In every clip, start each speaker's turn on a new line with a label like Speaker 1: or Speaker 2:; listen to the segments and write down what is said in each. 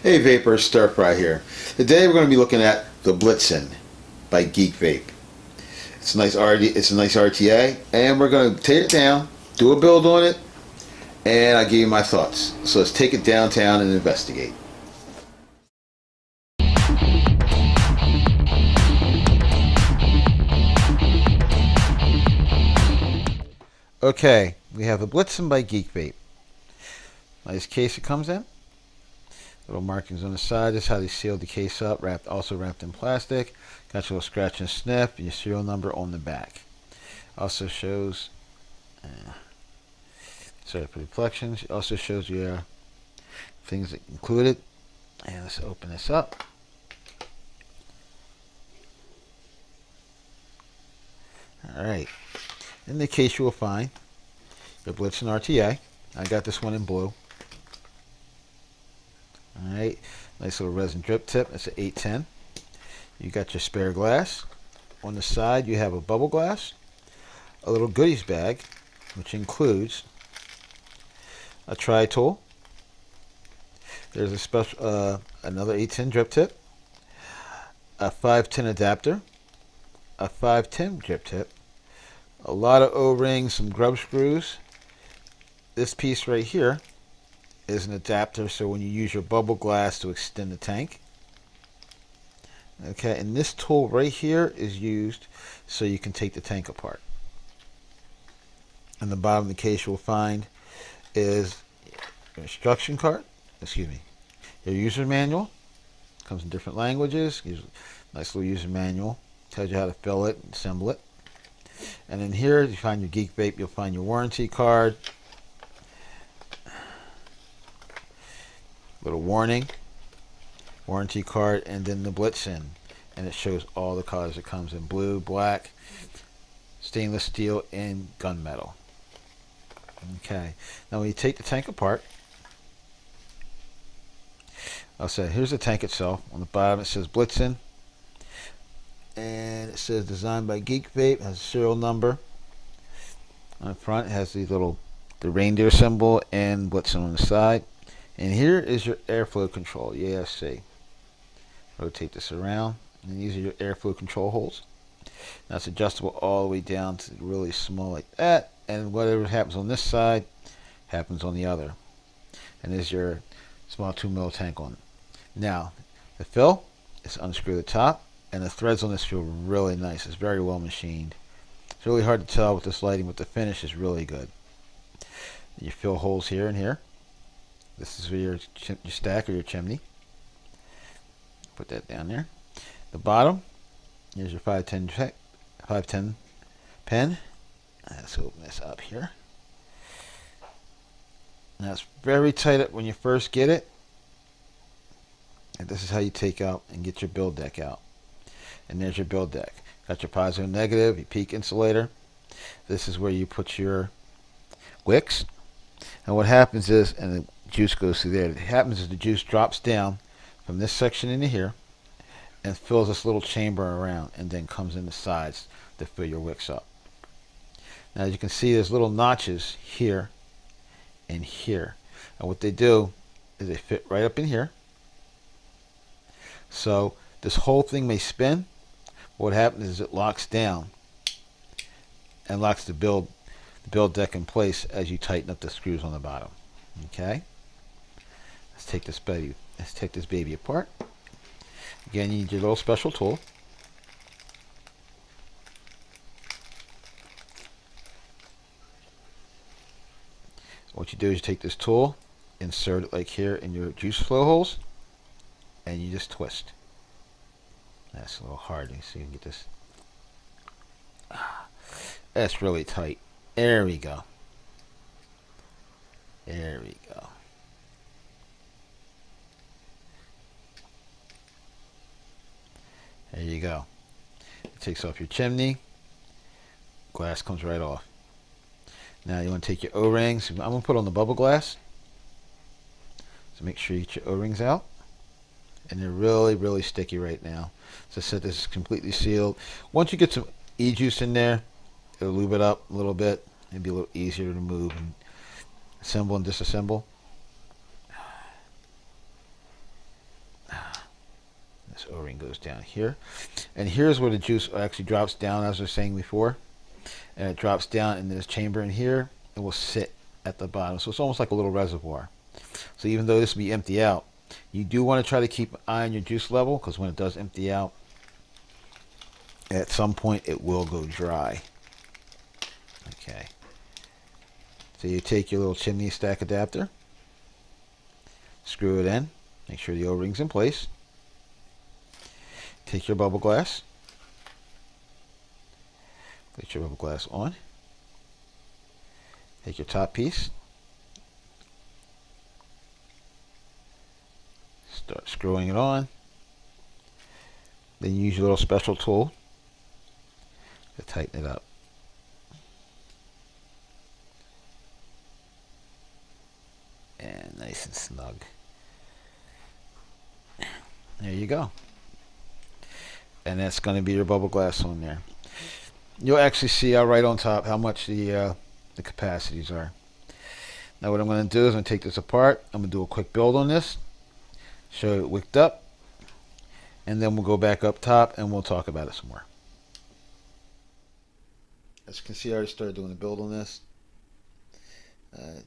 Speaker 1: Hey Vaper, Stirfry here. Today we're going to be looking at the Blitzen by Geekvape. It's a nice RTA, and we're going to tear it down, do a build on it, and I'll give you my thoughts. So let's take it downtown and investigate. Okay, we have the Blitzen by Geekvape. Nice case it comes in. Little markings on the side. This is how they sealed the case up. Also wrapped in plastic. Got your little scratch and sniff. And your serial number on the back. Also shows. Sorry for reflections. Also shows you things that included. And let's open this up. All right. In the case you will find the Blitzen RTA. I got this one in blue. Alright, nice little resin drip tip. That's an 810. You got your spare glass. On the side you have a bubble glass, a little goodies bag, which includes a tri tool. There's a special another 810 drip tip, a 510 adapter, a 510 drip tip, a lot of O-rings, some grub screws. This piece right here is an adapter, so when you use your bubble glass to extend the tank. Okay, and this tool right here is used so you can take the tank apart. On the bottom of the case you'll find is your instruction card, your user manual. Comes in different languages. Nice little user manual. Tells you how to fill it and assemble it. And then here you find your Geekvape, you'll find your warranty card. Little warranty card, and then the Bltzen, and it shows all the colors. It comes in blue, black, stainless steel, and gunmetal. Okay, now when you take the tank apart, I'll say here's the tank itself. On the bottom it says Blitzen, and it says designed by Geekvape. It has a serial number. On the front it has the reindeer symbol and Blitzen on the side. And here is your airflow control, ESC. Rotate this around, and these are your airflow control holes. Now it's adjustable all the way down to really small like that, and whatever happens on this side happens on the other. And there's your small 2 ml tank on it. Now, the fill is unscrew the top, and the threads on this feel really nice. It's very well machined. It's really hard to tell with this lighting, but the finish is really good. You fill holes here and here. This is for your stack or your chimney. Put that down there. The bottom, here's your 510 pen. Let's open this up here. Now it's very tight when you first get it. And this is how you take out and get your build deck out. And there's your build deck. Got your positive and negative, your peak insulator. This is where you put your wicks. And what happens is, and the juice goes through there. What happens is the juice drops down from this section into here and fills this little chamber around, and then comes in the sides to fill your wicks up. Now as you can see, there's little notches here and here, and what they do is they fit right up in here. So this whole thing may spin. What happens is it locks down and locks the build deck in place as you tighten up the screws on the bottom. Okay, let's take this baby apart. Again, you need your little special tool. What you do is you take this tool, insert it like here in your juice flow holes, and you just twist. That's a little hard. You see, you can get this. That's really tight. There we go. There we go. There you go. It takes off your chimney. Glass comes right off. Now you want to take your O-rings. I'm going to put on the bubble glass. So make sure you get your O-rings out. And they're really, really sticky right now. So I said, this is completely sealed. Once you get some Ejuice in there, it'll lube it up a little bit. It'll be a little easier to move and assemble and disassemble. This O-ring goes down here. And here's where the juice actually drops down, as I was saying before. And it drops down in this chamber in here. It will sit at the bottom. So it's almost like a little reservoir. So even though this will be empty out, you do want to try to keep an eye on your juice level, because when it does empty out, at some point it will go dry. Okay. So you take your little chimney stack adapter, screw it in, make sure the O-ring's in place. Take your bubble glass, put your bubble glass on. Take your top piece, start screwing it on. Then use your little special tool to tighten it up. And nice and snug. There you go. And that's going to be your bubble glass on there. You'll actually see out right on top how much the capacities are. Now what I'm going to do is I'm going to take this apart. I'm going to do a quick build on this. Show it wicked up. And then we'll go back up top and we'll talk about it some more. As you can see, I already started doing a build on this.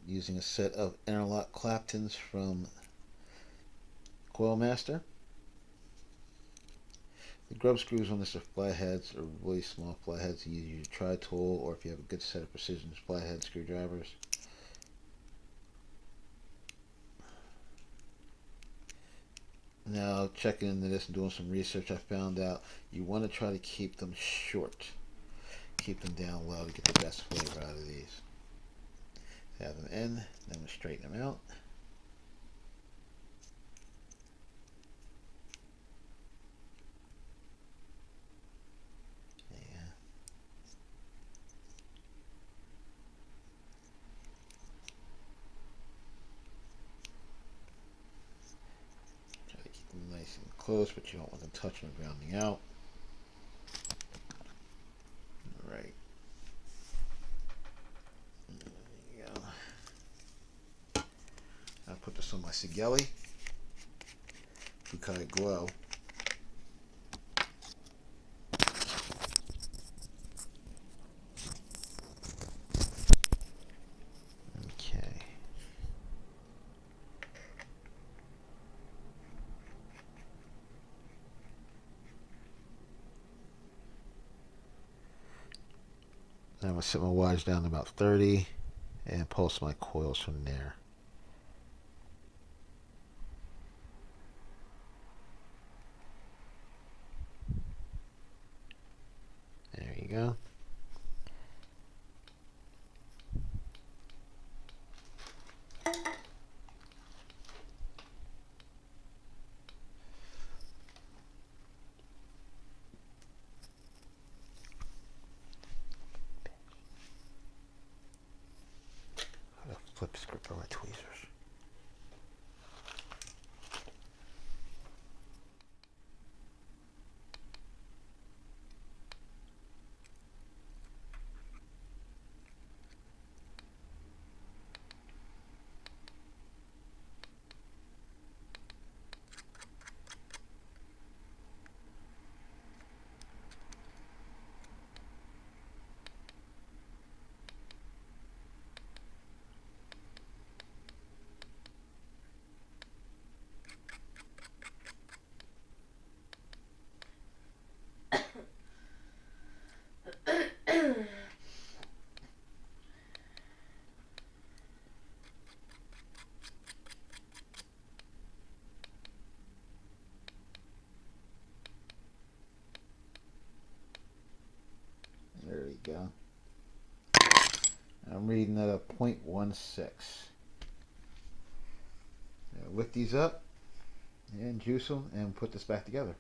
Speaker 1: Using a set of interlock Claptons from Coil Master. The grub screws on this are flatheads, or really small flatheads. You use your tri-tool, or if you have a good set of precision flathead screwdrivers. Now, checking into this and doing some research, I found out you want to try to keep them short. Keep them down low to get the best flavor out of these. Have them in, then we'll straighten them out. Nice and close, but you don't want them touching or grounding out. Alright. There you go. I'll put this on my Sigeli Fukai Glow. I'm going to set my wattage down to about 30 and pulse my coils from there. There you go. Flip script for my tweezers. There we go. I'm reading at a 0.16. Lick these up and juice them and put this back together.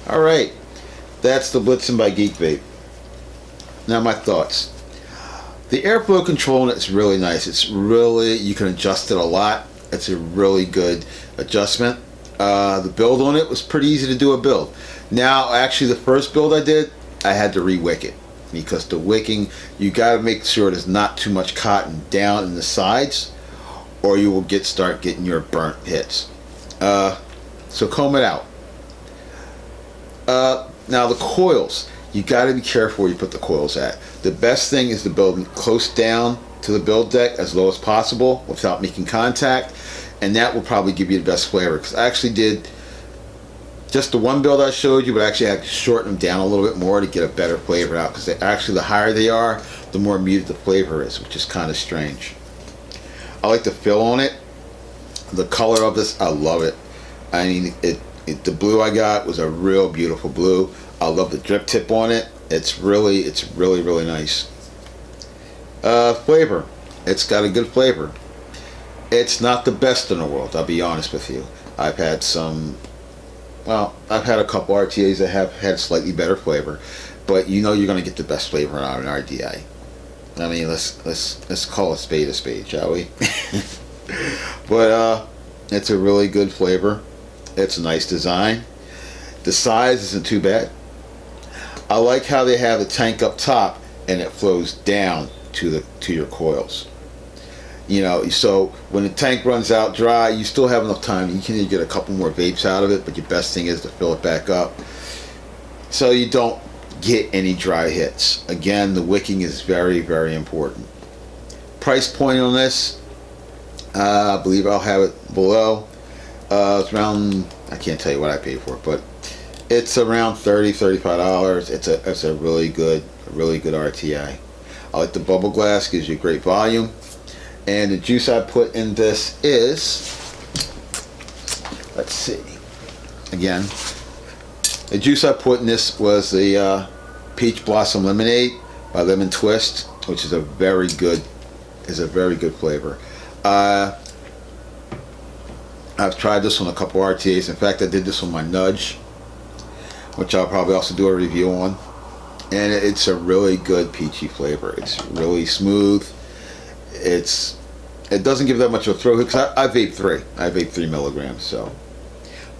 Speaker 1: Alright, that's the Bltzen by Geekvape. Now my thoughts. The airflow control on it is really nice. It's really, you can adjust it a lot. It's a really good adjustment. The build on it was pretty easy to do a build. Now, actually, the first build I did, I had to re-wick it. Because the wicking, you got to make sure there's not too much cotton down in the sides, or you will start getting your burnt hits. So comb it out. Now the coils, you got to be careful where you put the coils at. The best thing is to build close down to the build deck as low as possible without making contact, and that will probably give you the best flavor. Because I actually did just the one build I showed you, but actually I had to shorten them down a little bit more to get a better flavor out. Because actually the higher they are, the more muted the flavor is, which is kind of strange. I like the fill on it. The color of this, I love it. I mean, the blue I got was a real beautiful blue. I love the drip tip on it. It's really nice. Flavor, it's got a good flavor. It's not the best in the world, I'll be honest with you. I've had a couple RTAs that have had slightly better flavor, but you know you're going to get the best flavor out of an RTA. I mean, let's call a spade, shall we? But it's a really good flavor. It's a nice design. The size isn't too bad. I like how they have the tank up top and it flows down to your coils. You know, so when the tank runs out dry, you still have enough time. You can get a couple more vapes out of it, but your best thing is to fill it back up so you don't get any dry hits. Again, the wicking is very important. Price point on this, I believe I'll have it below. It's around, I can't tell you what I paid for it, but it's around $35. It's a really good RTA. I like the bubble glass, gives you great volume. And the juice I put in this is, let's see, again, the juice I put in this was the Peach Blossom Lemonade by Lemon Twist, which is a very good flavor. I've tried this on a couple RTAs. In fact, I did this on my Nudge, which I'll probably also do a review on. And it's a really good peachy flavor. It's really smooth. It doesn't give that much of a throw because I vape 3 milligrams. So,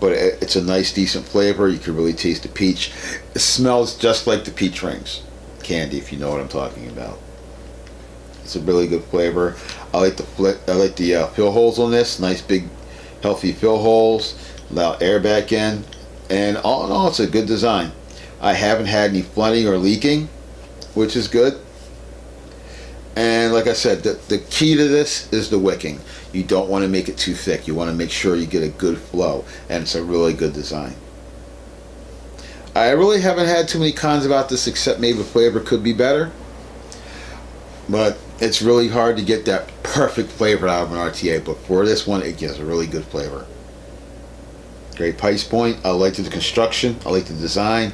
Speaker 1: but it's a nice, decent flavor. You can really taste the peach. It smells just like the peach rings candy, if you know what I'm talking about. It's a really good flavor. I like the fill holes on this. Nice big, healthy fill holes. Allow air back in, and all in all, it's a good design. I haven't had any flooding or leaking, which is good. And like I said, the key to this is the wicking. You don't want to make it too thick. You want to make sure you get a good flow, and it's a really good design. I really haven't had too many cons about this, except maybe the flavor could be better. But it's really hard to get that perfect flavor out of an RTA. But for this one, it gives a really good flavor. Great price point. I liked the construction. I liked the design.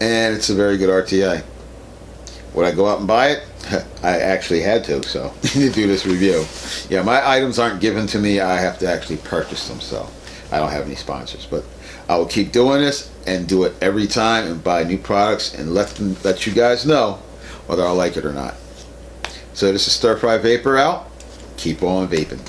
Speaker 1: And it's a very good RTA. Would I go out and buy it? I actually had to, so to do this review. Yeah, my items aren't given to me. I have to actually purchase them, so I don't have any sponsors. But I will keep doing this and do it every time and buy new products and let you guys know whether I like it or not. So this is Stirfry Vaper out. Keep on vaping.